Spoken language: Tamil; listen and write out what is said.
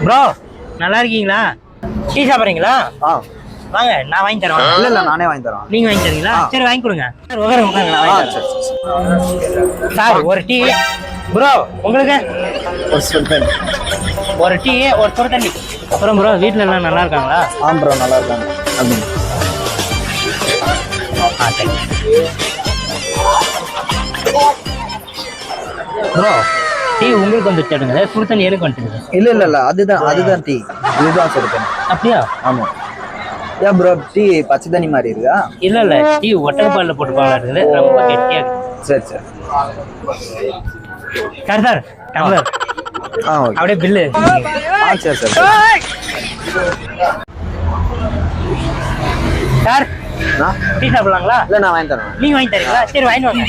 ப்ரோ நல்லா இருக்கீங்களா? டீ சாப்பிட்றீங்களா? வாங்க நான் வாங்கி தரேன். இல்ல நானே வாங்கி தரேன். நீங்க வாங்கி தரீங்களா? சரி வாங்கி கொடுங்க. சார் ஒரு டீ. ப்ரோ உங்களுக்கு ஒரு டீ ஒரு சுடு தண்ணி. அப்புறம் ப்ரோ வீட்டில் எல்லாம் நல்லா இருக்காங்களா? ப்ரோ நல்லா இருக்காங்க. ப்ரோ டீ உங்களுக்கு வந்து வச்சுடுங்க, சுடு தண்ணி எனக்கு வந்துடுது. இல்ல அதுதான் டீ. இதுதான் சுடு தண்ணி. அப்படியா? ஆமா. ஏன் ப்ரோ டீ பச்சை தண்ணி மாதிரி இருக்கா? இல்ல டீ ஒட்டக பால்ல போட்டுப்பாங்களா இருக்குது, ரொம்ப கெட்டியா இருக்கு. சரி சார் டம்ளர் அப்படியே பில்லு. சரி சார் டீ சாப்பிடலாங்களா? இல்ல நான் வாங்கி தரேன். நீங்க வாங்கி தரீங்களா? சரி வாங்கி வாங்க.